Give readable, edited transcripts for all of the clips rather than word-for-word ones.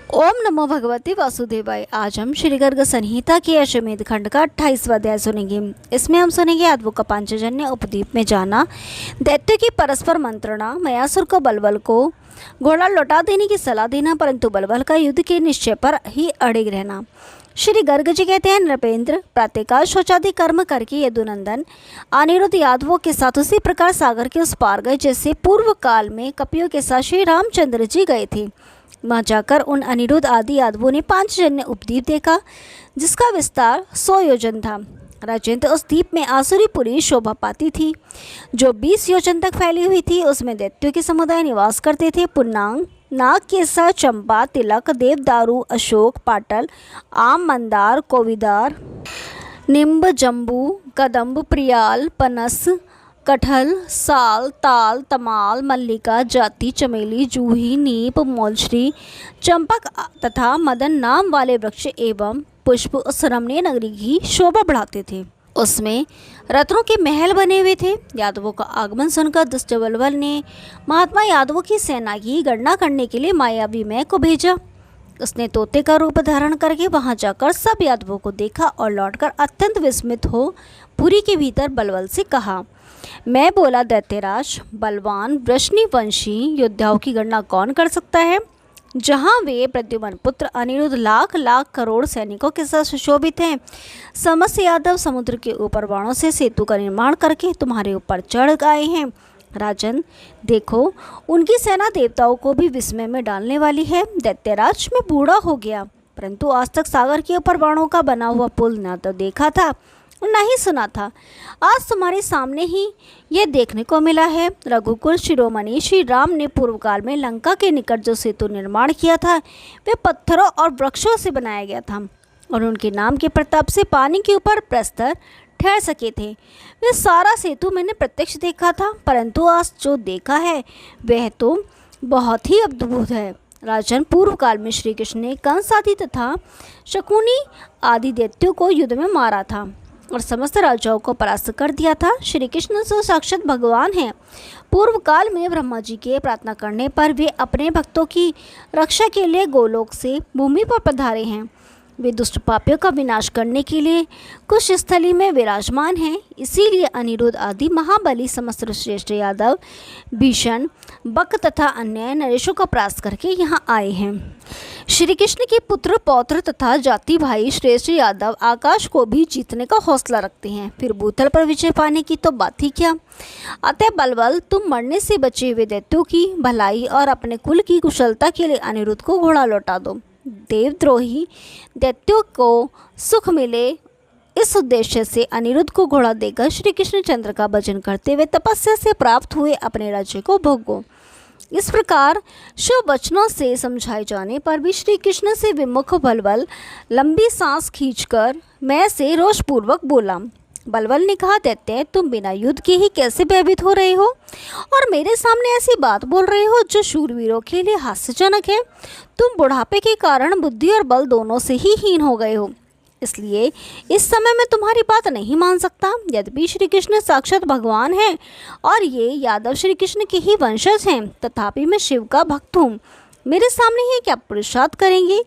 ओम नमो भगवते वासुदेवाय। आज हम श्री गर्ग संहिता के अश्वमेध खंड का 28वां अध्याय सुनेंगे। इसमें हम सुनेंगे यादवों का पांचजन्य उपद्वीप में जाना, दैत्य की परस्पर मंत्रणा, मयासुर को बलबल को घोड़ा लौटा देने की सलाह देना, परंतु बलबल का युद्ध के निश्चय पर ही अड़िग रहना। श्री गर्ग जी कहते हैं, नृपेंद्र प्रातःकाल शौचादि कर्म करके यदुनंदन अनिरुद्ध यादवों के साथ उसी प्रकार सागर के उस पार गए जैसे पूर्व काल में कपियों के साथ श्री रामचंद्र जी गए थे। वहाँ जाकर उन अनिरुद्ध आदि यादवों ने पांचजन्य उपद्वीप देखा, जिसका विस्तार 100 योजन था। राजेंद्र, उस द्वीप में आसुरीपुरी शोभा पाती थी, जो 20 योजन तक फैली हुई थी। उसमें दैत्यों के समुदाय निवास करते थे। पुन्नांग, नाग केसर, चंपा, तिलक, देवदारू, अशोक, पाटल, आम, मंदार, कोविदार, निम्ब, जम्बू, कदम्ब, प्रियाल, पनस, कटहल, साल, ताल, तमाल, मल्लिका, जाति, चमेली, जूही, नीप, मोलश्री, चंपक तथा मदन नाम वाले वृक्ष एवं पुष्प उस रमणीय नगरी की शोभा बढ़ाते थे। उसमें रत्नों के महल बने हुए थे। यादवों का आगमन सुनकर दुष्ट बलबल ने महात्मा यादवों की सेना की गणना करने के लिए मायावी मैं को भेजा। उसने तोते का रूप धारण करके वहां जाकर सब यादवों को देखा और लौटकर अत्यंत विस्मित हो पुरी के भीतर बलबल से कहा, मैं बोला, दैत्यराज, बलवान वृषणिवंशी योद्धाओं की गणना कौन कर सकता है? जहाँ वे प्रद्युम्न पुत्र अनिरुद्ध लाख लाख करोड़ सैनिकों के साथ सुशोभित हैं। समस्त यादव समुद्र के ऊपर बाणों से सेतु का निर्माण करके तुम्हारे ऊपर चढ़ आए हैं। राजन, देखो, उनकी सेना देवताओं को भी विस्मय में डालने वाली है। दैत्यराज, मैं बूढ़ा हो गया, परंतु आज तक सागर के ऊपर बाणों का बना हुआ पुल न तो देखा था नहीं सुना था। आज तुम्हारे सामने ही ये देखने को मिला है। रघुकुल शिरोमणि श्री राम ने पूर्व काल में लंका के निकट जो सेतु निर्माण किया था, वे पत्थरों और वृक्षों से बनाया गया था और उनके नाम के प्रताप से पानी के ऊपर प्रस्तर ठहर सके थे। वे सारा सेतु मैंने प्रत्यक्ष देखा था, परंतु आज जो देखा है वह तो बहुत ही अद्भुत है। राजन, पूर्व काल में श्री कृष्ण ने कंस आदि तथा शकुनी आदि दैत्यों को युद्ध में मारा था और समस्त राजाओं को परास्त कर दिया था। श्री कृष्ण तो साक्षात भगवान हैं। पूर्व काल में ब्रह्मा जी के प्रार्थना करने पर वे अपने भक्तों की रक्षा के लिए गोलोक से भूमि पर पधारे हैं। वे दुष्ट पापियों का विनाश करने के लिए कुश स्थली में विराजमान हैं। इसीलिए अनिरुद्ध आदि महाबली समस्त श्रेष्ठ यादव भीषण, बक तथा अन्य नरेशों का परास्त करके यहाँ आए हैं। श्री कृष्ण के पुत्र पौत्र तथा जाति भाई श्रेष्ठ यादव आकाश को भी जीतने का हौसला रखते हैं, फिर भूतल पर विजय पाने की तो बात ही क्या। अतः बलबल, तुम मरने से बचे हुए दैत्यों की भलाई और अपने कुल की कुशलता के लिए अनिरुद्ध को घोड़ा लौटा दो। देवद्रोही दैत्यों को सुख मिले, इस उद्देश्य से अनिरुद्ध को घोड़ा देकर श्री कृष्ण चंद्र का भजन करते हुए तपस्या से प्राप्त हुए अपने राज्य को भोगो। इस प्रकार शुभ वचनों से समझाए जाने पर भी श्री कृष्ण से विमुख बलबल लंबी सांस खींचकर मैं से रोषपूर्वक बोला। बलबल ने कहा, दैत्य, तुम बिना युद्ध के ही कैसे भयभीत हो रहे हो और मेरे सामने ऐसी बात बोल रहे हो जो शूरवीरों के लिए हास्यजनक है। तुम बुढ़ापे के कारण बुद्धि और बल दोनों से ही हीन हो गए हो, इसलिए इस समय मैं तुम्हारी बात नहीं मान सकता। यद्यपि श्री कृष्ण साक्षात भगवान हैं और ये यादव श्री कृष्ण के ही वंशज हैं, तथापि मैं शिव का भक्त हूँ। मेरे सामने ये क्या पुरुषार्थ करेंगे?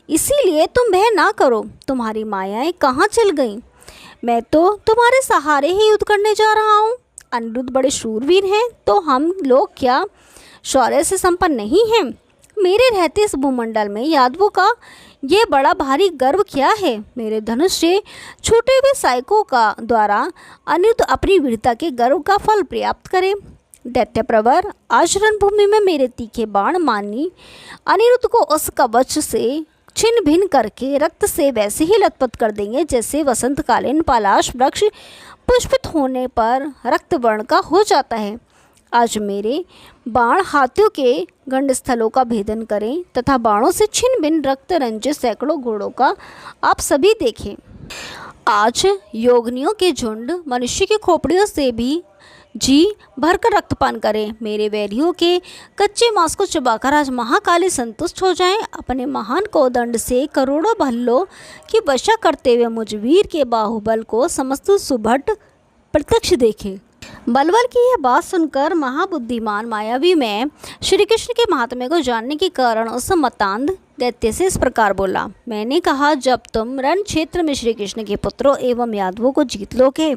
इसीलिए तुम भय ना करो। तुम्हारी मायाएं कहाँ चल गईं? मैं तो तुम्हारे सहारे ही युद्ध करने जा रहा हूँ। अनिरुद्ध बड़े शूरवीर हैं, तो हम लोग क्या शौर्य से संपन्न नहीं हैं? मेरे रहते इस भूमंडल में यादवों का ये बड़ा भारी गर्व क्या है? मेरे धनुष से छूटे हुए सायकों का द्वारा अनिरुद्ध अपनी वीरता के गर्व का फल प्राप्त करे। दैत्य प्रवर, आज रणभूमि में मेरे तीखे बाण मानी अनिरुद्ध को उस कवच से छिन्न भिन्न करके रक्त से वैसे ही लथपथ कर देंगे जैसे वसंतकालीन पलाश वृक्ष पुष्पित होने पर रक्त वर्ण का हो जाता है। आज मेरे बाण हाथियों के गंडस्थलों का भेदन करें तथा बाणों से छिन्न भिन्न रक्त रंजित सैकड़ों घोड़ों का आप सभी देखें। आज योगिनियों के झुंड मनुष्य की खोपड़ियों से भी जी भरकर रक्तपान करें। मेरे वैरियों के कच्चे मांस को चबाकर आज महाकाली संतुष्ट हो जाएं। अपने महान कोदंड से करोड़ों भल्लों की वशा करते हुए मुझ वीर के बाहुबल को समस्त सुभट प्रत्यक्ष देखें। बलवल की यह बात सुनकर महाबुद्धिमान मायावी में श्री कृष्ण के महात्म्य को जानने के कारण उस मतांध दैत्य से इस प्रकार बोला। मैंने कहा, जब तुम रण क्षेत्र में श्री कृष्ण के पुत्रों एवं यादवों को जीत लोगे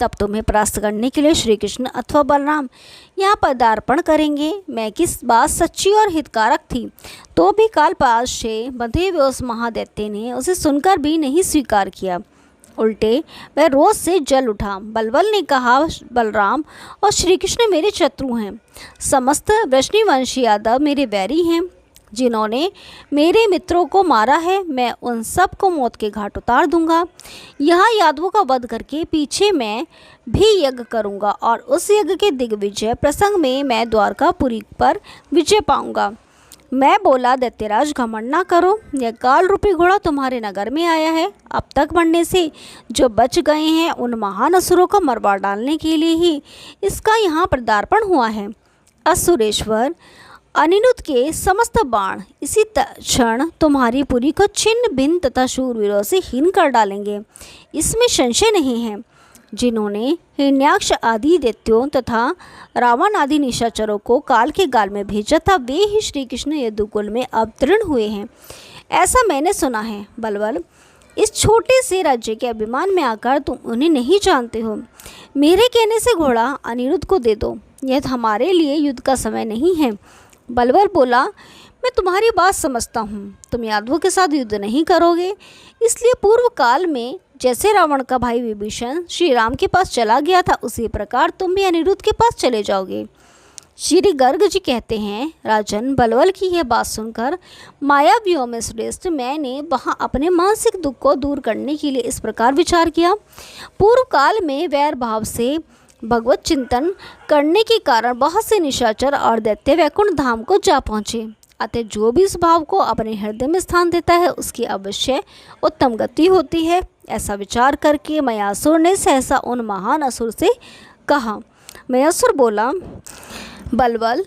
तब तुम्हें परास्त करने के लिए श्री कृष्ण अथवा बलराम यहाँ पदार्पण करेंगे। मैं किस बात सच्ची और हितकारक थी तो भी कालपाश से बंधे हुए उस महादैत्य ने उसे सुनकर भी नहीं स्वीकार किया। उल्टे वह रोष से जल उठा। बलवल ने कहा, बलराम और श्री कृष्ण मेरे शत्रु हैं। समस्त वृष्णिवंशी यादव मेरे वैरी हैं। जिन्होंने मेरे मित्रों को मारा है मैं उन सब को मौत के घाट उतार दूंगा। यहाँ यादवों का वध करके पीछे मैं भी यज्ञ करूंगा और उस यज्ञ के दिग्विजय प्रसंग में मैं द्वारकापुरी पर विजय पाऊंगा। मैं बोला, दैत्यराज घमंड ना करो, यह काल रूपी घोड़ा तुम्हारे नगर में आया है। अब तक मरने से जो बच गए हैं उन महान असुरों को मरवा डालने के लिए ही इसका यहाँ पदार्पण हुआ है। असुरेश्वर अनिरुद्ध के समस्त बाण इसी क्षण तुम्हारी पुरी को छिन्न भिन्न तथा शूरवीरों से हीन कर डालेंगे, इसमें संशय नहीं है। जिन्होंने हिरण्याक्ष आदि दैत्यों तथा रावण आदि निशाचरों को काल के गाल में भेजा था वे ही श्री कृष्ण यदुकुल में अवतीर्ण हुए हैं, ऐसा मैंने सुना है। बलवल, इस छोटे से राज्य के अभिमान में आकर तुम उन्हें नहीं जानते हो। मेरे कहने से घोड़ा अनिरुद्ध को दे दो, यह हमारे लिए युद्ध का समय नहीं है। बलवल बोला, मैं तुम्हारी बात समझता हूँ, तुम यादवों के साथ युद्ध नहीं करोगे, इसलिए पूर्व काल में जैसे रावण का भाई विभीषण श्री राम के पास चला गया था उसी प्रकार तुम भी अनिरुद्ध के पास चले जाओगे। श्री गर्ग जी कहते हैं, राजन, बलवल की यह बात सुनकर मायावियों में श्रेष्ठ मैंने वहाँ अपने मानसिक दुख को दूर करने के लिए इस प्रकार विचार किया। पूर्व काल में वैर भाव से भगवत चिंतन करने के कारण बहुत से निशाचर और दैत्य वैकुंठ धाम को जा पहुँचे। अतः जो भी इस भाव को अपने हृदय में स्थान देता है उसकी अवश्य उत्तम गति होती है। ऐसा विचार करके मयासुर ने सहसा उन महान असुर से कहा। मयासुर बोला, बलवल,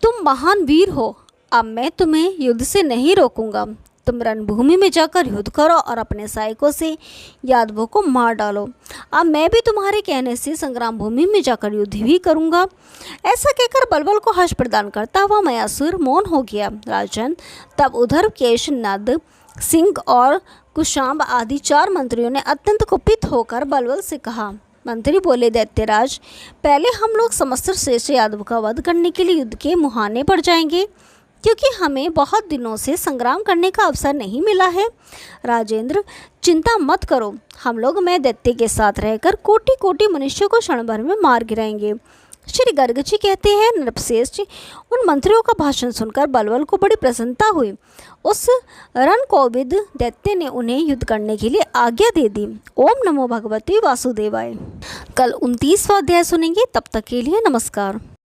तुम महान वीर हो, अब मैं तुम्हें युद्ध से नहीं रोकूंगा। तुम रणभूमि में जाकर युद्ध करो और अपने सहायकों से यादवों को मार डालो। अब मैं भी तुम्हारे कहने से संग्राम भूमि में जाकर युद्ध भी करूंगा। ऐसा कहकर बलवल को हर्ष प्रदान करता हुआ मयासुर मौन हो गया। राजन, तब उधर केश, नद, सिंह और कुशाम्ब आदि 4 मंत्रियों ने अत्यंत कुपित होकर बलवल से कहा। मंत्री बोले, दैत्यराज, पहले हम लोग समस्त श्रेष्ठ यादव का वध करने के लिए युद्ध के मुहाने पर जाएंगे, क्योंकि हमें बहुत दिनों से संग्राम करने का अवसर नहीं मिला है। राजेंद्र, चिंता मत करो, हम लोग मैं दैत्य के साथ रहकर कोटि कोटि मनुष्यों को क्षण भर में मार गिराएंगे। श्री गर्ग जी कहते हैं, नृपश्रेष्ठ, उन मंत्रियों का भाषण सुनकर बलवल को बड़ी प्रसन्नता हुई। उस रणकोविद दैत्य ने उन्हें युद्ध करने के लिए आज्ञा दे दी। ओम नमो भगवते वासुदेवाय। कल 29वां अध्याय सुनेंगे, तब तक के लिए नमस्कार।